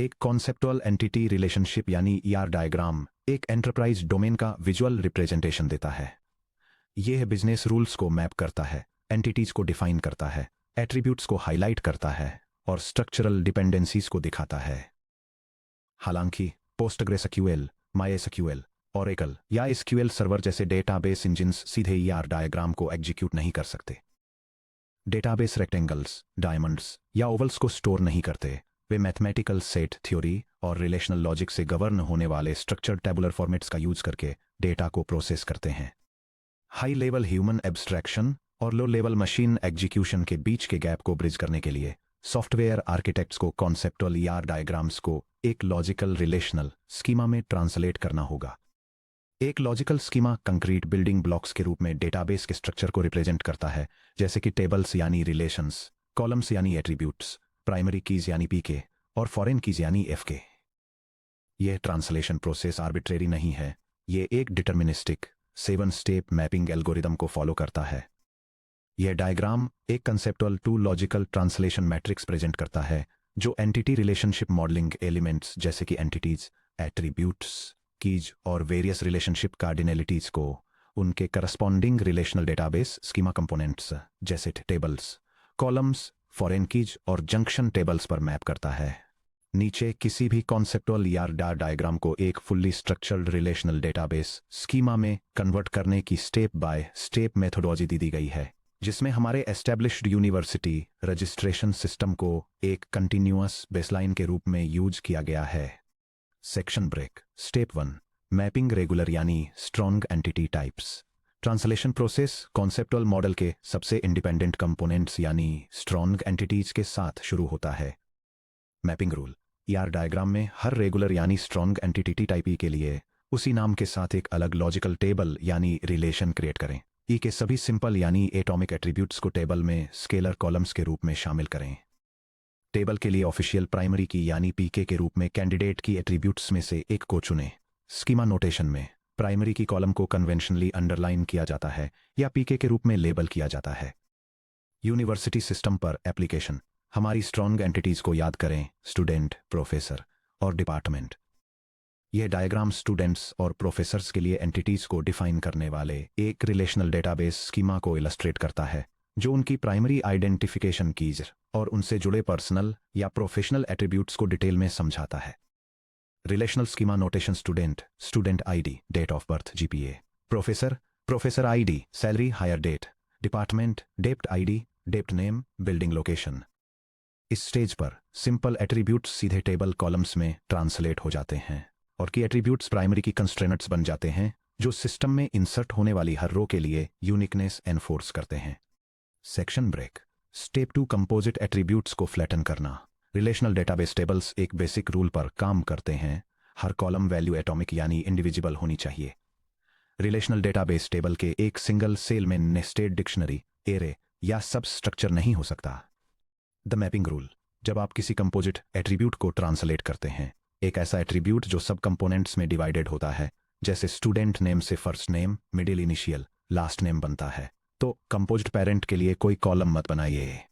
एक conceptual entity relationship यानी ER diagram एक एंटरप्राइज डोमेन का विजुअल रिप्रेजेंटेशन देता है। यह बिजनेस रूल्स को मैप करता है, एंटिटीज को डिफाइन करता है, एट्रीब्यूट्स को हाईलाइट करता है और स्ट्रक्चरल डिपेंडेंसीज को दिखाता है। हालांकि पोस्टग्रेसक्यूएल, मायएसक्यूएल, ओरेकल या एसक्यूएल सर्वर जैसे डेटाबेस इंजिन्स सीधे ईआर डायग्राम को एग्जीक्यूट नहीं कर सकते। डेटाबेस रेक्टेंगल्स, डायमंड्स या ओवल्स को स्टोर नहीं करते। वे मैथमेटिकल सेट थ्योरी और रिलेशनल लॉजिक से गवर्न होने वाले स्ट्रक्चर्ड टेबुलर फॉर्मेट्स का यूज करके डेटा को प्रोसेस करते हैं। हाई लेवल ह्यूमन एब्स्ट्रैक्शन और लो लेवल मशीन एग्जीक्यूशन के बीच के गैप को ब्रिज करने के लिए सॉफ्टवेयर आर्किटेक्ट्स को कॉन्सेप्टुअल ईआर डायग्राम्स को एक लॉजिकल रिलेशनल स्कीमा में ट्रांसलेट करना होगा। एक logical schema concrete building blocks के रूप में डेटाबेस के स्ट्रक्चर को रिप्रेजेंट करता है, जैसे कि टेबल्स यानी रिलेशंस, कॉलम्स यानी एट्रीब्यूट्स, प्राइमरी कीज यानी पीके और फॉरेन कीज यानी एफके। यह ट्रांसलेशन प्रोसेस आर्बिट्रेरी नहीं है, यह एक डिटर्मिनिस्टिक 7 स्टेप मैपिंग एल्गोरिदम को फॉलो करता है। यह डायग्राम एक conceptual to logical translation matrix present करता है जो एंटिटी रिलेशनशिप मॉडलिंग एलिमेंट्स जैसे कि एंटिटीज, एट्रीब्यूट्स, कीज और वेरियस रिलेशनशिप कार्डिनलिटीज को उनके corresponding relational database schema components जैसे टेबल्स, कॉलम्स, फॉरेन कीज और जंक्शन टेबल्स पर मैप करता है। नीचे किसी भी कॉन्सेप्टुअल ईआर डायग्राम को एक fully structured relational database schema में कन्वर्ट करने की स्टेप बाय स्टेप मेथोडोलॉजी दी गई है, जिसमें हमारे एस्टैब्लिश्ड यूनिवर्सिटी रजिस्ट्रेशन सिस्टम को एक कंटिन्यूअस बेसलाइन के रूप में यूज किया गया है। Section break. Step 1, mapping regular यानी strong entity types. Translation process conceptual model के सबसे इंडिपेंडेंट कंपोनेंट्स यानी स्ट्रॉन्ग एंटिटीज के साथ शुरू होता है। Mapping rule. ईआर डायग्राम में हर रेगुलर यानी स्ट्रॉन्ग एंटिटी टाइप ई के लिए उसी नाम के साथ एक अलग लॉजिकल टेबल यानी रिलेशन क्रिएट करें। ई के सभी सिंपल यानी एटॉमिक एट्रीब्यूट्स को टेबल में स्केलर कॉलम्स के रूप में शामिल करें। टेबल के लिए ऑफिशियल प्राइमरी की यानी पीके के रूप में कैंडिडेट की एट्रीब्यूट्स में से एक को चुनें। स्कीमा नोटेशन में प्राइमरी की कॉलम को कन्वेंशनली अंडरलाइन किया जाता है या पीके के रूप में लेबल किया जाता है। यूनिवर्सिटी सिस्टम पर एप्लीकेशन। हमारी स्ट्रॉन्ग एंटिटीज को याद करें, स्टूडेंट, प्रोफेसर और डिपार्टमेंट। यह डायग्राम स्टूडेंट्स और प्रोफेसर्स के लिए एंटिटीज को डिफाइन करने वाले एक रिलेशनल डेटाबेस स्कीमा को इलस्ट्रेट करता है, जो उनकी प्राइमरी आइडेंटिफिकेशन कीज और उनसे जुड़े पर्सनल या प्रोफेशनल एट्रीब्यूट्स को डिटेल में समझाता है। Relational schema notation. Student, student ID, date of birth, GPA. Professor, professor ID, salary, hire date. Department, dept ID, dept name, building location. इस स्टेज पर सिंपल एट्रीब्यूट्स सीधे टेबल कॉलम्स में translate हो जाते हैं और की एट्रीब्यूट्स प्राइमरी की कंस्ट्रेंट्स बन जाते हैं, जो सिस्टम में इंसर्ट होने वाली हर रो के लिए यूनिकनेस एनफोर्स करते हैं। Section break. Step 2, composite attributes को फ्लैटन करना। रिलेशनल डेटाबेस टेबल्स एक बेसिक रूल पर काम करते हैं, हर कॉलम वैल्यू एटॉमिक यानी इंडिविजिबल होनी चाहिए। रिलेशनल डेटाबेस टेबल के एक सिंगल सेल में नेस्टेड डिक्शनरी, एरे या सब स्ट्रक्चर नहीं हो सकता। The mapping rule. जब आप किसी कंपोजिट एट्रीब्यूट को ट्रांसलेट करते हैं, एक ऐसा एट्रीब्यूट जो सब कंपोनेंट्स में डिवाइडेड होता है, जैसे स्टूडेंट नेम से first name, middle initial, last name बनता है, तो कंपोजिट पेरेंट के लिए कोई कॉलम मत बनाइए।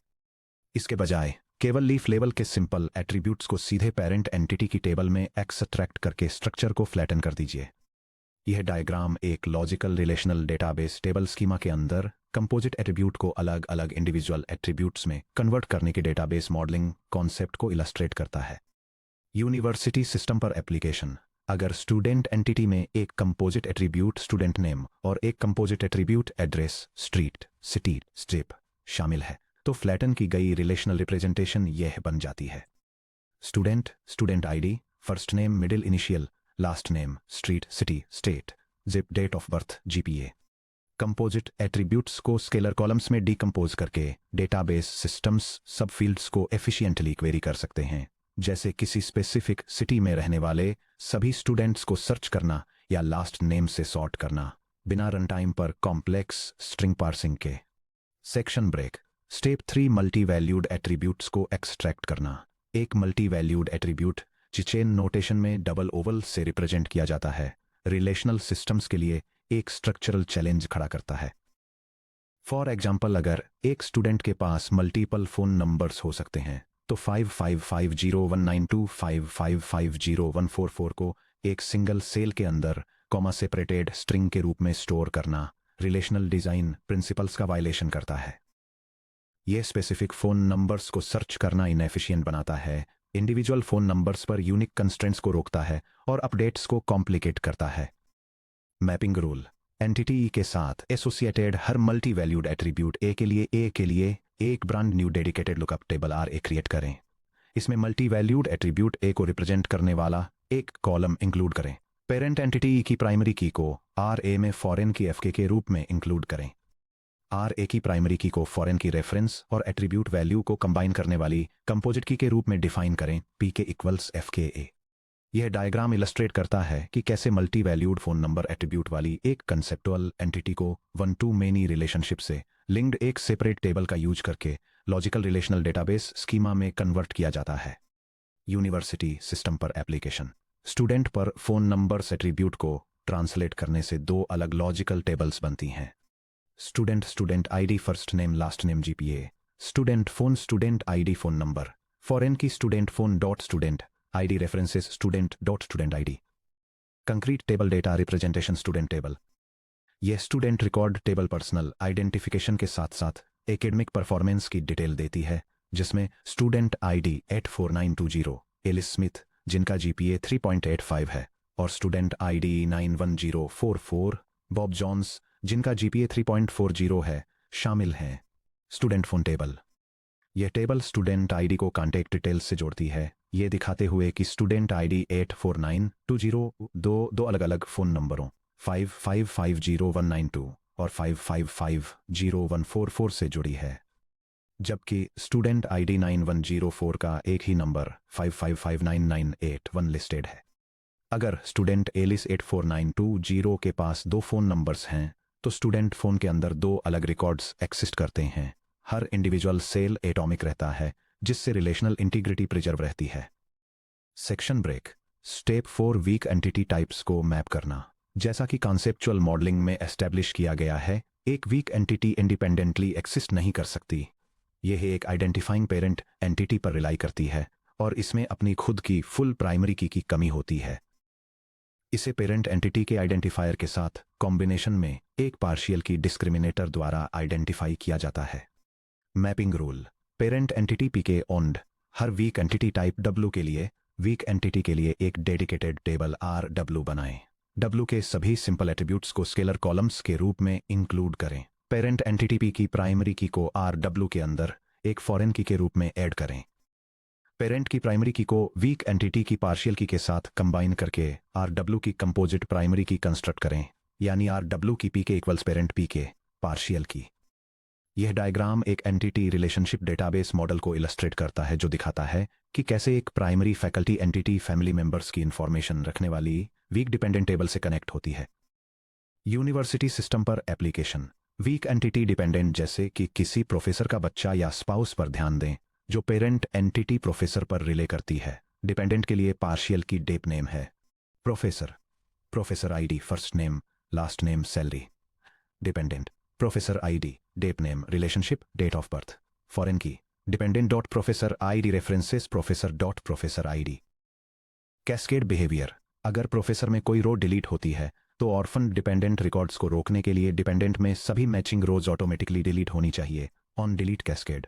इसके बजाय केवल लीफ लेवल के सिंपल एट्रीब्यूट्स को सीधे पेरेंट एंटिटी की टेबल में एक्सट्रैक्ट करके स्ट्रक्चर को फ्लैटन कर दीजिए। यह डायग्राम एक logical relational database table schema के अंदर कंपोजिट एट्रीब्यूट को अलग अलग इंडिविजुअल एट्रीब्यूट्स में कन्वर्ट करने के डेटाबेस मॉडलिंग कॉन्सेप्ट को इलस्ट्रेट करता है। यूनिवर्सिटी सिस्टम पर एप्लीकेशन। अगर स्टूडेंट एंटिटी में एक कंपोजिट एट्रीब्यूट स्टूडेंट नेम और एक composite attribute address, street, city, strip शामिल है, तो फ्लैटन की गई रिलेशनल रिप्रेजेंटेशन यह बन जाती है। Student, student ID, first name, middle initial, last name, street, city, state, zip, date of birth, GPA. Composite attributes को स्केलर कॉलम्स में डीकंपोज करके डेटाबेस सिस्टम्स सब फील्ड्स को एफिशिएंटली क्वेरी कर सकते हैं, जैसे किसी स्पेसिफिक सिटी में रहने वाले सभी स्टूडेंट्स को सर्च करना या लास्ट नेम से सॉर्ट करना, बिना रनटाइम पर कॉम्प्लेक्स स्ट्रिंग पार्सिंग के। Section break. Step 3, multi valued attributes को एक्सट्रैक्ट करना। एक मल्टी वैल्यूड एट्रीब्यूट जिसे नोटेशन में डबल ओवल से रिप्रेजेंट किया जाता है, रिलेशनल सिस्टम्स के लिए एक स्ट्रक्चरल चैलेंज खड़ा करता है। फॉर एग्जाम्पल, अगर एक स्टूडेंट के पास मल्टीपल फोन नंबर्स हो सकते हैं, तो 55501925550144 को एक सिंगल सेल के अंदर कॉमा सेपरेटेड स्ट्रिंग के रूप में स्टोर करना रिलेशनल डिजाइन प्रिंसिपल्स का वायलेशन करता है। यह स्पेसिफिक फोन नंबर्स को सर्च करना इनएफिशिएंट बनाता है, इंडिविजुअल फोन नंबर्स पर यूनिक कंस्ट्रेंट्स को रोकता है और अपडेट्स को कॉम्प्लिकेट करता है। मैपिंग रूल एंटिटी ई के साथ एसोसिएटेड हर मल्टी वैल्यूड एट्रीब्यूट ए के लिए एक brand new dedicated lookup table R A create करें। इसमें मल्टी वैल्यूड एट्रीब्यूट ए को रिप्रेजेंट करने वाला एक कॉलम इंक्लूड करें। पेरेंट एंटिटी ई की प्राइमरी की को आर ए में फॉरेन की एफ के रूप में इंक्लूड करें। आर ए की प्राइमरी की को फॉरेन की रेफरेंस और एट्रीब्यूट वैल्यू को कंबाइन करने वाली कंपोजिट की के रूप में डिफाइन करें पी के इक्वल्स एफ के ए। यह डायग्राम इलस्ट्रेट करता है कि कैसे multi valued phone number attribute वाली एक कंसेप्चुअल एंटिटी को वन टू मेनी रिलेशनशिप से लिंक्ड एक सेपरेट टेबल का यूज करके लॉजिकल रिलेशनल डेटाबेस स्कीमा में कन्वर्ट किया जाता है। यूनिवर्सिटी सिस्टम पर एप्लीकेशन स्टूडेंट पर फोन नंबर्स एट्रीब्यूट को ट्रांसलेट करने से दो अलग लॉजिकल टेबल्स बनती हैं। Student ID first name last name GPA, student ID phone number, foreign की student phone dot student ID references student dot student ID. Concrete table data representation student table. यह student record table personal identification के साथ साथ academic performance की detail देती है, जिसमें student ID 84920 Alice Smith जिनका जीपीए 3.85 है और स्टूडेंट आईडी 91044 बॉब जॉन्स जिनका जीपीए 3.40 है शामिल हैं। Student phone table. यह टेबल स्टूडेंट आईडी को कॉन्टैक्ट डिटेल्स से जोड़ती है, ये दिखाते हुए कि स्टूडेंट आईडी 84920 दो अलग अलग फोन नंबरों 555019 और 555014 से जुड़ी है, जबकि स्टूडेंट आईडी 9104 का एक ही नंबर 555998 लिस्टेड है। अगर स्टूडेंट एलिस 84920 के पास दो फोन नंबर्स हैं तो स्टूडेंट फोन के अंदर दो अलग रिकॉर्ड्स एक्सिस्ट करते हैं। हर इंडिविजुअल सेल एटॉमिक रहता है, जिससे रिलेशनल इंटीग्रिटी प्रिजर्व रहती है। Section break. Step 4 weak entity types को मैप करना। जैसा कि कॉन्सेप्चुअल मॉडलिंग में एस्टैब्लिश किया गया है, एक वीक एंटिटी इंडिपेंडेंटली एक्सिस्ट नहीं कर सकती। यह एक आइडेंटिफाइंग पेरेंट एंटिटी पर रिलाई करती है और इसमें अपनी खुद की फुल प्राइमरी की कमी होती है। इसे पेरेंट एंटिटी के आइडेंटिफायर के साथ कॉम्बिनेशन में एक पार्शियल की डिस्क्रिमिनेटर द्वारा आइडेंटिफाई किया जाता है। Mapping rule. Parent entity P के ओन्ड हर वीक एंटिटी टाइप डब्ल्यू के लिए वीक एंटिटी के लिए एक डेडिकेटेड टेबल आर डब्ल्यू बनाएं। डब्ल्यू के सभी सिंपल एट्रीब्यूट्स को स्केलर कॉलम्स के रूप में इंक्लूड करें। पेरेंट एंटिटी पी की प्राइमरी की को आर डब्ल्यू के अंदर एक फॉरेन की के रूप में ऐड करें। पेरेंट की प्राइमरी की को वीक एंटिटी की पार्शियल की के साथ कंबाइन करके आर डब्ल्यू की कंपोजिट प्राइमरी की कंस्ट्रक्ट करें, यानी आर डब्ल्यू की पी के इक्वल्स पेरेंट पी के पार्शियल की। यह डायग्राम एक एंटिटी रिलेशनशिप डेटाबेस मॉडल को इलस्ट्रेट करता है, जो दिखाता है कि कैसे एक primary faculty entity family members की इंफॉर्मेशन रखने वाली वीक डिपेंडेंट टेबल से कनेक्ट होती है। यूनिवर्सिटी सिस्टम पर एप्लीकेशन। वीक एंटिटी डिपेंडेंट जैसे कि किसी प्रोफेसर का बच्चा या स्पाउस पर ध्यान दें, जो पेरेंट एंटिटी प्रोफेसर पर रिले करती है। डिपेंडेंट के लिए पार्शियल की डेप नेम है professor ID first name last name salary. Dependent professor ID dep name relationship date of birth. Foreign key dependent dot professor ID references professor dot professor ID. Cascade behaviour. अगर professor में कोई रो delete होती है तो orphan dependent records को रोकने के लिए डिपेंडेंट में सभी मैचिंग रोज ऑटोमेटिकली डिलीट होनी चाहिए। On delete cascade.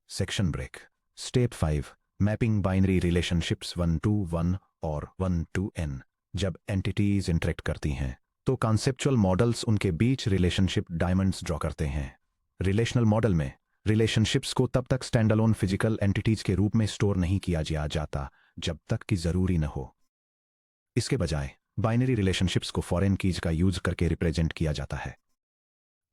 Section break. Step 5 mapping binary relationships 1 to 1 और 1 to n। जब एंटिटीज इंटरेक्ट करती हैं तो कॉन्सेप्चुअल मॉडल्स उनके बीच रिलेशनशिप डायमंड्स ड्रॉ करते हैं। रिलेशनल मॉडल में रिलेशनशिप्स को तब तक स्टैंडअलोन फिजिकल एंटिटीज के रूप में स्टोर नहीं किया जाता जब तक कि जरूरी न हो। इसके बजाय बाइनरी रिलेशनशिप्स को फॉरेन कीज का यूज करके रिप्रेजेंट किया जाता है।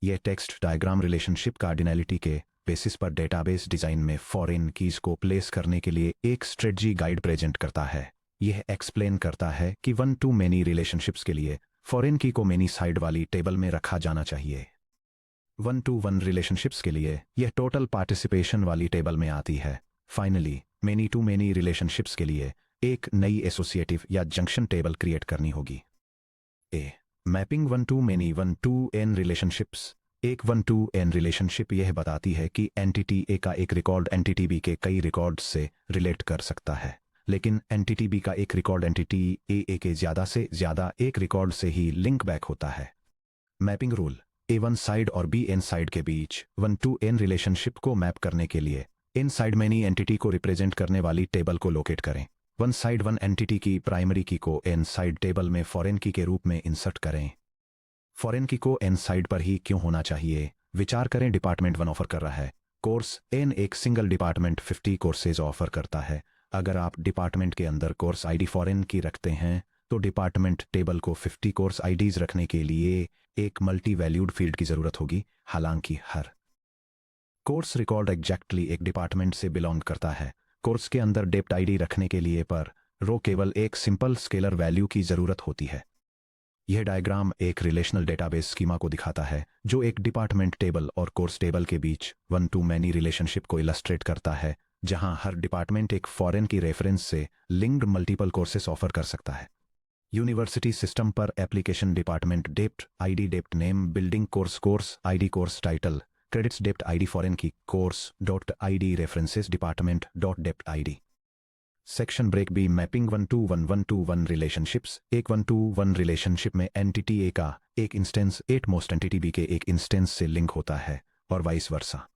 यह टेक्स्ट डायग्राम रिलेशनशिप कार्डिनैलिटी के बेसिस पर डेटाबेस डिजाइन में फॉरेन कीज को प्लेस करने के लिए एक स्ट्रेटजी गाइड प्रेजेंट करता है। यह एक्सप्लेन करता है कि 1 to many रिलेशनशिप्स के लिए फॉरेन की को मेनी साइड वाली टेबल में रखा जाना चाहिए। 1 to 1 रिलेशनशिप्स के लिए यह टोटल पार्टिसिपेशन वाली टेबल में आती है। Finally many to many relationships के लिए एक नई एसोसिएटिव या जंक्शन टेबल क्रिएट करनी होगी। Mapping 1 to many 1 to n relationships एक 1-to-n रिलेशनशिप यह बताती है कि एंटिटी ए का एक रिकॉर्ड एंटिटी बी के कई रिकॉर्ड्स से रिलेट कर सकता है, लेकिन एंटिटी बी का एक रिकॉर्ड एंटिटी ए के ज़्यादा से ज़्यादा एक रिकॉर्ड से ही लिंक बैक होता है। मैपिंग रूल ए वन साइड और बी एन साइड के बीच 1-to-n रिलेशनशिप को मैप करने के लिए इन साइड मैनी एंटिटी को रिप्रेजेंट करने वाली टेबल को लोकेट करें। वन साइड वन एंटिटी की प्राइमरी की को एन साइड टेबल में फॉरेन की के रूप में इंसर्ट करें। फॉरेन की को एन साइड पर ही क्यों होना चाहिए? विचार करें, डिपार्टमेंट 1 ऑफर कर रहा है कोर्स एन, एक सिंगल डिपार्टमेंट 50 कोर्सेज ऑफर करता है। अगर आप डिपार्टमेंट के अंदर कोर्स आईडी फॉरेन की रखते हैं तो डिपार्टमेंट टेबल को 50 कोर्स आईडीज रखने के लिए एक मल्टी वैल्यूड फील्ड की जरूरत होगी। हालांकि हर कोर्स रिकॉर्ड एग्जैक्टली एक डिपार्टमेंट से बिलोंग करता है। कोर्स के अंदर डेप्ट आईडी रखने के लिए पर रो केवल एक सिंपल स्केलर वैल्यू की जरूरत होती है। यह डायग्राम एक रिलेशनल डेटाबेस स्कीमा को दिखाता है जो एक डिपार्टमेंट टेबल और कोर्स टेबल के बीच 1-to-many रिलेशनशिप को इलस्ट्रेट करता है, जहां हर डिपार्टमेंट एक फॉरेन की रेफरेंस से लिंक्ड मल्टीपल कोर्सेस ऑफर कर सकता है। यूनिवर्सिटी सिस्टम पर application department dept ID, dept name, building course, course ID, course title, credits dept ID, foreign key course dot ID, references department dot dept ID. Section break B mapping 1-to-1 relationships. एक 1-to-1 relationship में entity A का एक instance at most entity B के एक instance से link होता है और vice versa.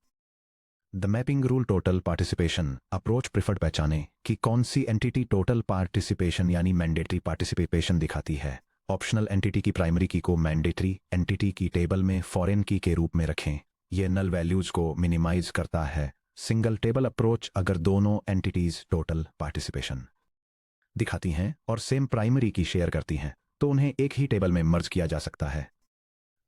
The mapping rule total participation approach preferred पहचाने कि कौन सी एंटिटी टोटल पार्टिसिपेशन यानी मैंडेटरी पार्टिसिपेशन दिखाती है। ऑप्शनल एंटिटी की प्राइमरी की को मैंडेटरी एंटिटी की टेबल में फॉरेन की के रूप में रखें। यह नल वैल्यूज को मिनिमाइज करता है। सिंगल टेबल अप्रोच अगर दोनों एंटिटीज टोटल पार्टिसिपेशन दिखाती हैं और सेम प्राइमरी की शेयर करती हैं तो उन्हें एक ही टेबल में मर्ज किया जा सकता है।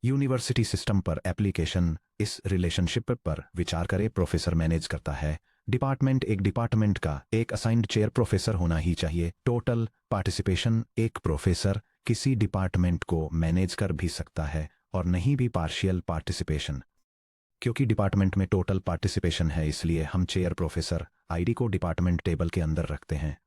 यूनिवर्सिटी सिस्टम पर एप्लीकेशन इस रिलेशनशिप पर विचार करे। प्रोफेसर मैनेज करता है डिपार्टमेंट, एक डिपार्टमेंट का एक असाइंड चेयर प्रोफेसर होना ही चाहिए। टोटल पार्टिसिपेशन एक प्रोफेसर किसी डिपार्टमेंट को मैनेज कर भी सकता है और नहीं भी पार्शियल पार्टिसिपेशन। क्योंकि डिपार्टमेंट में टोटल पार्टिसिपेशन है इसलिए हम चेयर प्रोफेसर आईडी को डिपार्टमेंट टेबल के अंदर रखते हैं।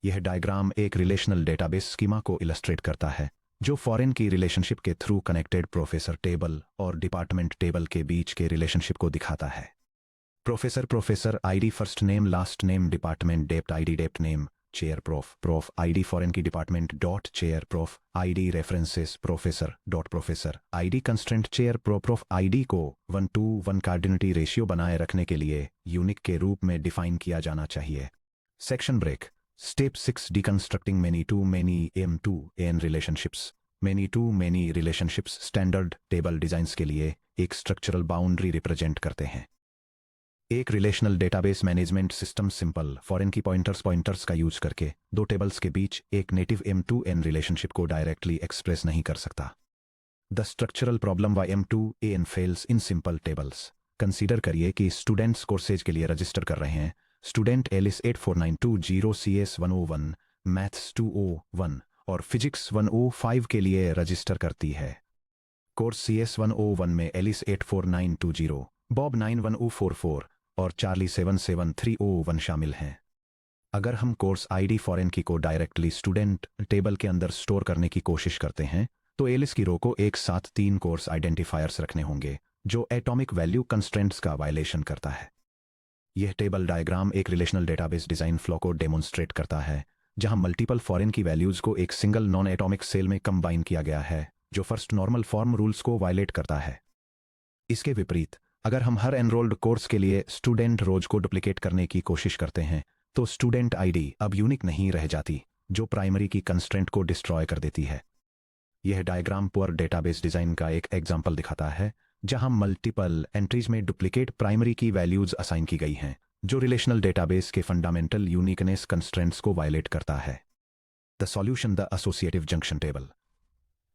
यह डायग्राम एक रिलेशनल डेटाबेस स्कीमा को इलस्ट्रेट करता है जो फॉरेन की रिलेशनशिप के थ्रू कनेक्टेड प्रोफेसर टेबल और डिपार्टमेंट टेबल के बीच के रिलेशनशिप को दिखाता है। Professor ID, first name, last name, department dept ID, dept name, chair prof ID, foreign key department dot chair prof ID, references professor ID, constraint chair prof ID को 1-to-1 कार्डिनिटी ratio बनाए रखने के लिए unique के रूप में define किया जाना चाहिए। Section break step 6 deconstructing many-to-many M2N relationships. many-to-many relationships standard table designs के लिए एक स्ट्रक्चरल बाउंड्री रिप्रेजेंट करते हैं। एक relational database management system simple foreign key pointers का यूज करके दो टेबल्स के बीच एक नेटिव M2N रिलेशनशिप को डायरेक्टली एक्सप्रेस नहीं कर सकता। The structural problem why M2N fails in simple tables. Consider करिए कि स्टूडेंट्स कोर्सेज के लिए रजिस्टर कर रहे हैं। स्टूडेंट एलिस 84920 CS 101, मैथ्स 201 और फिजिक्स 105 के लिए रजिस्टर करती है। कोर्स CS 101 में एलिस 84920, बॉब 91044 और चार्ली 77301 शामिल हैं। अगर हम कोर्स आईडी फॉरेन की को डायरेक्टली स्टूडेंट टेबल के अंदर स्टोर करने की कोशिश करते हैं तो एलिस की रो को एक साथ 3 कोर्स आइडेंटिफायर्स रखने होंगे जो एटॉमिक वैल्यू कंस्ट्रेंट्स का वायलेशन करता है। यह टेबल डायग्राम एक रिलेशनल डेटाबेस डिजाइन फ्लो को डेमोन्स्ट्रेट करता है जहां मल्टीपल फॉरेन की वैल्यूज को एक सिंगल नॉन एटॉमिक सेल में कंबाइन किया गया है जो फर्स्ट नॉर्मल फॉर्म रूल्स को वायलेट करता है। इसके विपरीत अगर हम हर एनरोल्ड कोर्स के लिए स्टूडेंट रोज को डुप्लीकेट करने की कोशिश करते हैं तो स्टूडेंट आईडी अब यूनिक नहीं रह जाती जो प्राइमरी की कंस्ट्रेंट को डिस्ट्रॉय कर देती है। यह डायग्राम पुअर डेटाबेस डिजाइन का एक एग्जाम्पल दिखाता है जहां मल्टीपल एंट्रीज में डुप्लीकेट प्राइमरी की वैल्यूज असाइन की गई हैं जो रिलेशनल डेटाबेस के फंडामेंटल यूनिकनेस कंस्ट्रेंट्स को वायलेट करता है। The solution the associative junction table.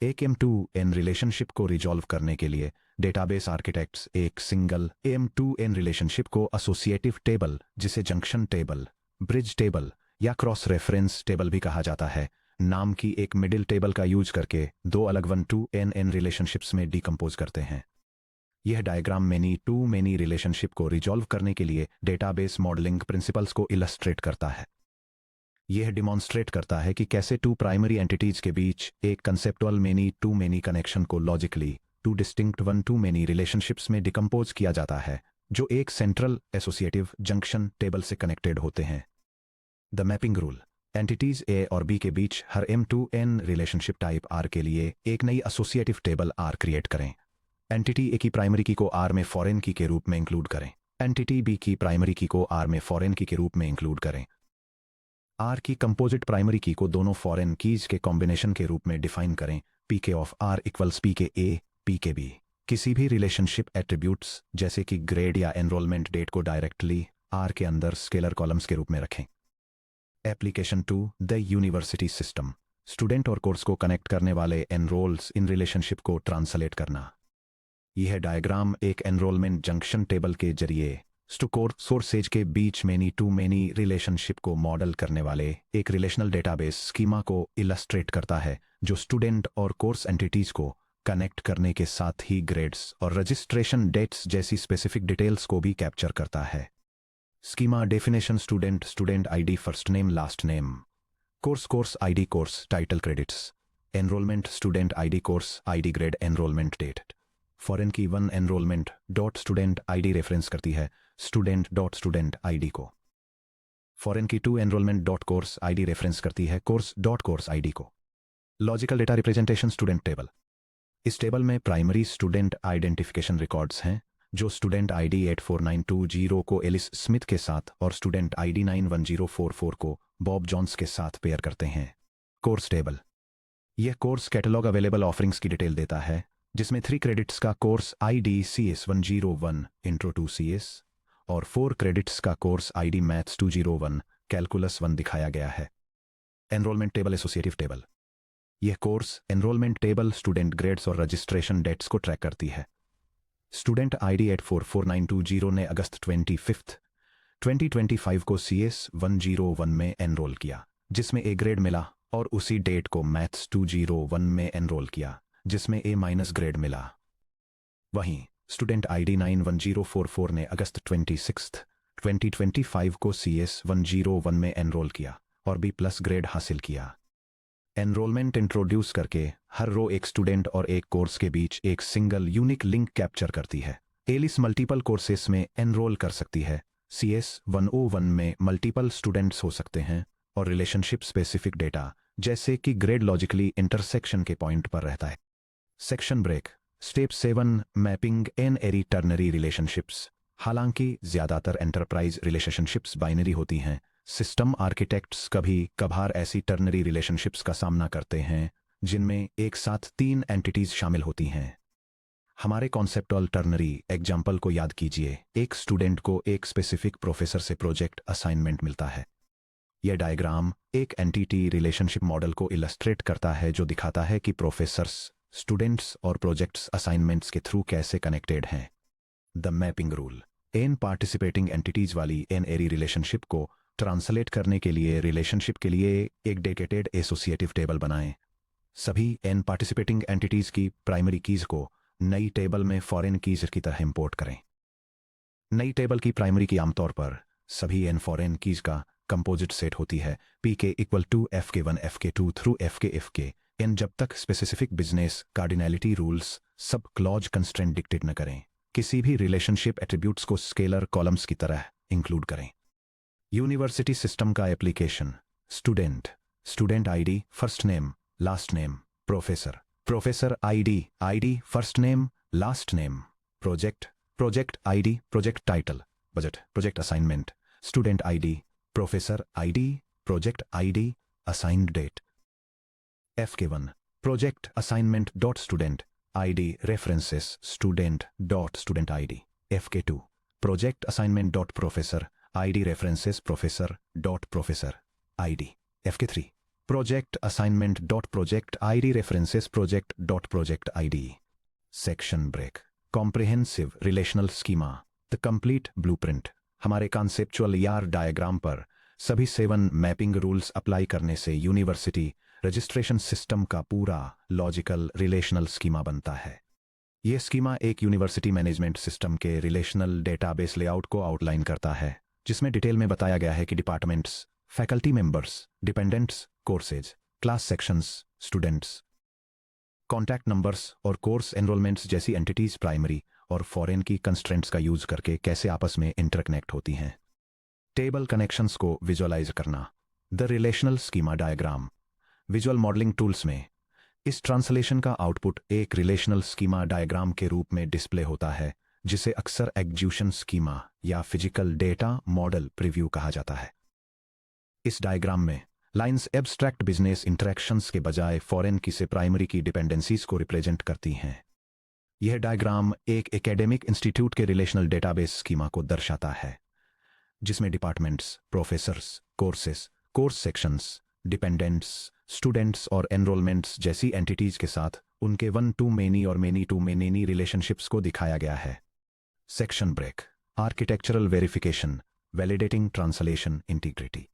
एक M2N रिलेशनशिप को रिजॉल्व करने के लिए डेटाबेस आर्किटेक्ट्स एक सिंगल M2N रिलेशनशिप को एसोसिएटिव टेबल, जिसे जंक्शन टेबल, ब्रिज टेबल या क्रॉस रेफरेंस टेबल भी कहा जाता है, नाम की एक मिडिल टेबल का यूज करके दो अलग 1-to-N रिलेशनशिप्स में डिकम्पोज करते हैं। यह डायग्राम many-to-many रिलेशनशिप को रिजॉल्व करने के लिए डेटाबेस मॉडलिंग प्रिंसिपल्स को इलस्ट्रेट करता है। यह डिमॉन्स्ट्रेट करता है कि कैसे टू प्राइमरी एंटिटीज के बीच एक कंसेप्चुअल many-to-many कनेक्शन को logically two distinct one to many relationships में डिकम्पोज किया जाता है जो एक सेंट्रल एसोसिएटिव जंक्शन टेबल से कनेक्टेड होते हैं। द मैपिंग रूल एंटिटीज ए और बी के बीच हर M2N रिलेशनशिप टाइप R के लिए एक नई एसोसिएटिव टेबल R क्रिएट करें। एंटिटी ए की प्राइमरी की को R में फॉरेन की के रूप में इंक्लूड करें। एंटिटी बी की प्राइमरी की को R में फॉरेन की के रूप में इंक्लूड करें। R की कंपोजिट प्राइमरी की को दोनों फॉरेन कीज के कॉम्बिनेशन के रूप में डिफाइन करें। Pk of R equals Pk A Pk B। किसी भी रिलेशनशिप एट्रीब्यूट्स जैसे कि ग्रेड या एनरोलमेंट डेट को डायरेक्टली R के अंदर स्केलर कॉलम्स के रूप में रखें। Application to the university system student और कोर्स को कनेक्ट करने वाले एनरोल्स इन रिलेशनशिप को ट्रांसलेट करना। यह डायग्राम एक एनरोलमेंट जंक्शन टेबल के जरिए स्टूकोर सोर्सेज के बीच मेनी टू मेनी रिलेशनशिप को मॉडल करने वाले एक रिलेशनल डेटाबेस स्कीमा को इलस्ट्रेट करता है जो स्टूडेंट और कोर्स एंटिटीज को कनेक्ट करने के साथ ही ग्रेड्स और रजिस्ट्रेशन डेट्स जैसी स्पेसिफिक डिटेल्स को भी कैप्चर करता है। Schema definition student student ID first name last name. Course course ID course title credits. Enrolment student ID course ID grade enrolment date. Foreign key one enrolment dot student ID reference करती है student dot student ID को। Foreign key two enrolment dot course ID reference करती है course dot course ID को। Logical data representation student table. इस table में primary student identification records हैं जो स्टूडेंट आईडी 84920 को एलिस स्मिथ के साथ और स्टूडेंट आईडी 91044 को बॉब जॉन्स के साथ पेयर करते हैं। कोर्स टेबल यह कोर्स कैटलॉग अवेलेबल ऑफरिंग्स की डिटेल देता है जिसमें 3 क्रेडिट्स का course ID CS101 intro to CS और 4 क्रेडिट्स का कोर्स आईडी मैथ्स 201 कैलकुलस 1 दिखाया गया है। एनरोलमेंट टेबल एसोसिएटिव टेबल यह course enrolment table student grades और रजिस्ट्रेशन डेट्स को ट्रैक करती है। स्टूडेंट आईडी 844920 ने अगस्त 25, 2025 को CS101 में एनरोल किया जिसमें A ग्रेड मिला और उसी डेट को मैथ्स 201 में एनरोल किया जिसमें A- ग्रेड मिला। वहीं स्टूडेंट आईडी 91044 ने अगस्त 26, 2025 को CS101 में एनरोल किया और B+ ग्रेड हासिल किया। एनरोलमेंट इंट्रोड्यूस करके हर रो एक स्टूडेंट और एक कोर्स के बीच एक सिंगल यूनिक लिंक कैप्चर करती है। एलिस मल्टीपल कोर्सेस में एनरोल कर सकती है। CS101 में मल्टीपल स्टूडेंट्स हो सकते हैं और रिलेशनशिप स्पेसिफिक डेटा जैसे कि ग्रेड लॉजिकली इंटरसेक्शन के पॉइंट पर रहता है। Section break step 7 mapping n ary ternary relationships. हालांकि ज्यादातर एंटरप्राइज रिलेशनशिप्स बाइनरी होती हैं, सिस्टम आर्किटेक्ट्स कभी कभार ऐसी टर्नरी रिलेशनशिप्स का सामना करते हैं जिनमें एक साथ 3 एंटिटीज शामिल होती हैं। हमारे कॉन्सेप्टुअल टर्नरी एग्जाम्पल को याद कीजिए। एक स्टूडेंट को एक स्पेसिफिक प्रोफेसर से प्रोजेक्ट असाइनमेंट मिलता है। यह डायग्राम एक एंटिटी रिलेशनशिप मॉडल को इलस्ट्रेट करता है जो दिखाता है कि प्रोफेसर्स स्टूडेंट्स और प्रोजेक्ट्स असाइनमेंट्स के थ्रू कैसे कनेक्टेड हैं। The mapping rule N participating entities वाली एन एरी रिलेशनशिप को ट्रांसलेट करने के लिए रिलेशनशिप के लिए एक डेडिकेटेड एसोसिएटिव टेबल बनाएं। सभी एन पार्टिसिपेटिंग एंटिटीज की प्राइमरी कीज को नई टेबल में फॉरेन कीज की तरह इंपोर्ट करें। नई टेबल की प्राइमरी की आमतौर पर सभी एन फॉरेन कीज का कंपोजिट सेट होती है Pk equal to Fk1 Fk2 through Fk N जब तक specific business cardinality rules sub clause constraint dictate न करें। किसी भी रिलेशनशिप एट्रीब्यूट्स को स्केलर कॉलम्स की तरह इंक्लूड करें। यूनिवर्सिटी सिस्टम का application student student ID first name last name. Professor professor ID first name last name. Project ID project title budget project assignment. Student ID professor ID project ID assigned date. Fk1 project assignment dot student ID references student dot student ID. Fk2 project assignment dot professor ID references professor dot professor ID. Fk3 project assignment dot project ID references project dot project ID. Section break comprehensive relational schema the complete blueprint. हमारे conceptual ER diagram पर सभी 7 mapping rules apply करने से university registration system का पूरा logical relational schema बनता है। यह स्कीमा एक यूनिवर्सिटी मैनेजमेंट सिस्टम के रिलेशनल डेटाबेस लेआउट को आउटलाइन करता है जिसमें डिटेल में बताया गया है कि departments, faculty members, dependents, courses, class sections, students contact numbers और कोर्स एनरोलमेंट्स जैसी एंटिटीज प्राइमरी और फॉरेन की कंस्ट्रेंट्स का यूज करके कैसे आपस में इंटरकनेक्ट होती हैं। टेबल कनेक्शंस को विजुअलाइज करना। The relational schema diagram. Visual modelling tools में इस ट्रांसलेशन का आउटपुट एक रिलेशनल स्कीमा डायग्राम के रूप में डिस्प्ले होता है, जिसे अक्सर एग्जीक्यूशन स्कीमा या फिजिकल डेटा मॉडल प्रीव्यू कहा जाता है। इस डायग्राम में लाइंस एब्स्ट्रैक्ट बिजनेस इंटरेक्शंस के बजाय फॉरेन की से प्राइमरी की डिपेंडेंसीज को रिप्रेजेंट करती हैं। यह डायग्राम एक एकेडमिक इंस्टीट्यूट के रिलेशनल डेटाबेस स्कीमा को दर्शाता है, जिसमें departments, professors, courses, course sections, dependents, students और एनरोलमेंट्स जैसी एंटिटीज के साथ उनके वन टू मेनी और मेनी टू मेनी रिलेशनशिप्स को दिखाया गया है। Section break. Architectural verification, validating translation integrity.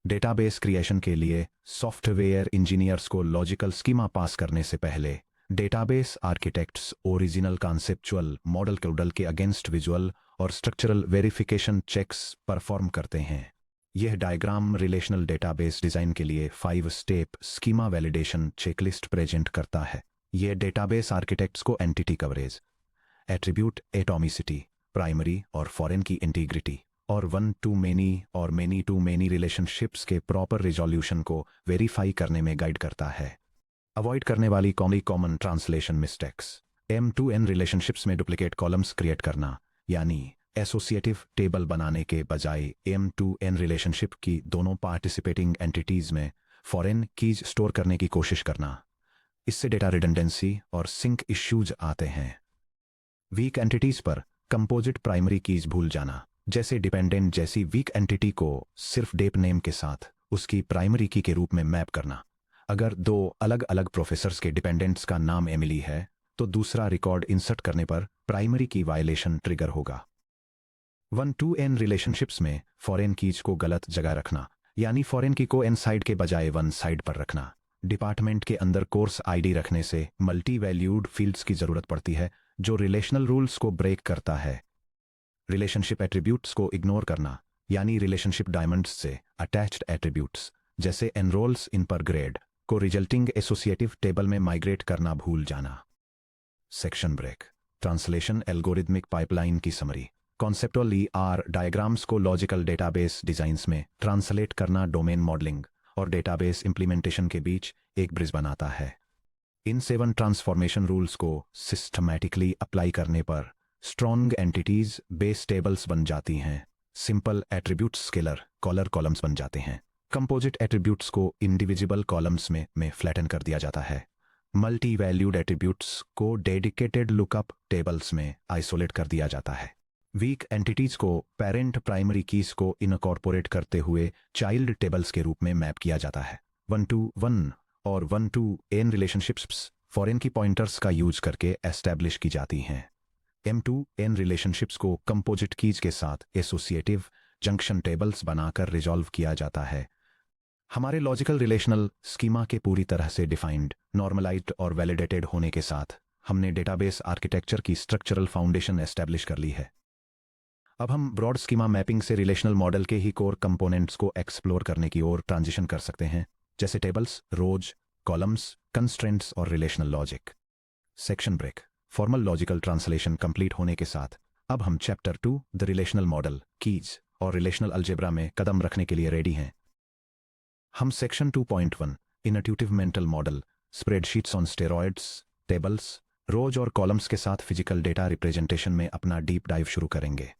Database creation के लिए सॉफ्टवेयर इंजीनियर्स को लॉजिकल स्कीमा पास करने से पहले database architects original conceptual model कोडल के अगेंस्ट विजुअल और स्ट्रक्चरल वेरिफिकेशन चेक्स परफॉर्म करते हैं। यह डायग्राम रिलेशनल डेटाबेस डिजाइन के लिए 5 step schema validation checklist present करता है। यह डेटाबेस आर्किटेक्ट्स को entity coverage, attribute atomicity, primary और फॉरेन की इंटीग्रिटी और वन टू मेनी और मेनी टू मेनी रिलेशनशिप्स के प्रॉपर रिजोल्यूशन को वेरीफाई करने में गाइड करता है। अवॉइड करने वाली common translation mistakes. M2N relationships में डुप्लीकेट कॉलम्स क्रिएट करना, यानी एसोसिएटिव टेबल बनाने के बजाय M2N रिलेशनशिप की दोनों पार्टिसिपेटिंग एंटिटीज में फॉरेन कीज स्टोर करने की कोशिश करना। इससे डेटा रिडंडेंसी और सिंक इश्यूज आते हैं। वीक एंटिटीज पर कंपोजिट प्राइमरी कीज भूल जाना, जैसे डिपेंडेंट जैसी वीक एंटिटी को सिर्फ डेप नेम के साथ उसकी प्राइमरी की के रूप में मैप करना। अगर 2 अलग अलग प्रोफेसर्स के डिपेंडेंट्स का नाम एमिली है, तो दूसरा रिकॉर्ड इंसर्ट करने पर प्राइमरी की वायलेशन ट्रिगर होगा। 1-to-n रिलेशनशिप्स में फॉरेन कीज को गलत जगह रखना, यानी फॉरेन की को एन साइड के बजाय वन साइड पर रखना। डिपार्टमेंट के अंदर कोर्स आईडी रखने से मल्टी वैल्यूड फील्ड्स की जरूरत पड़ती है, जो रिलेशनल रूल्स को ब्रेक करता है। रिलेशनशिप एट्रीब्यूट्स को इग्नोर करना, यानी रिलेशनशिप डायमंड्स से अटैच्ड एट्रीब्यूट्स जैसे एनरोल्स इन पर ग्रेड को रिजल्टिंग एसोसिएटिव टेबल में माइग्रेट करना भूल जाना। Section break. Translation algorithmic pipeline की समरी। कॉन्सेप्टुअल ER डायग्राम्स को लॉजिकल डेटाबेस डिजाइंस में ट्रांसलेट करना डोमेन मॉडलिंग और डेटाबेस इंप्लीमेंटेशन के बीच एक ब्रिज बनाता है। इन 7 ट्रांसफॉर्मेशन रूल्स को सिस्टमैटिकली अप्लाई करने पर स्ट्रॉन्ग एंटिटीज बेस टेबल्स बन जाती हैं, simple attributes scalar collar columns बन जाते हैं, कंपोजिट एट्रीब्यूट्स को इंडिविजुअल कॉलम्स में फ्लैटन कर दिया जाता है, मल्टी वैल्यूड एट्रीब्यूट्स को डेडिकेटेड लुकअप टेबल्स में आइसोलेट कर दिया जाता है। वीक एंटिटीज को पेरेंट प्राइमरी कीज को इनकॉर्पोरेट करते हुए चाइल्ड टेबल्स के रूप में मैप किया जाता है। 1-to-1 और 1-to-n relationships foreign key pointers का यूज करके एस्टैब्लिश की जाती हैं। M2N रिलेशनशिप्स को कंपोजिट कीज के साथ एसोसिएटिव जंक्शन टेबल्स बनाकर रिजॉल्व किया जाता है। हमारे लॉजिकल रिलेशनल स्कीमा के पूरी तरह से डिफाइंड, नॉर्मलाइज्ड और वैलिडेटेड होने के साथ हमने डेटाबेस आर्किटेक्चर की स्ट्रक्चरल फाउंडेशन एस्टैब्लिश कर ली है। अब हम ब्रॉड स्कीमा मैपिंग से रिलेशनल मॉडल के ही कोर कंपोनेंट्स को एक्सप्लोर करने की ओर ट्रांजिशन कर सकते हैं, जैसे टेबल्स, रोज, कॉलम्स, कंस्ट्रेंट्स और relational logic. Section break. Formal logical translation complete होने के साथ अब हम chapter 2 the relational model, keys और रिलेशनल अलजेब्रा में कदम रखने के लिए रेडी हैं। हम section 2.1 intuitive mental model, spreadsheets on steroids, tables, rows और कॉलम्स के साथ फिजिकल डेटा रिप्रेजेंटेशन में अपना डीप डाइव शुरू करेंगे।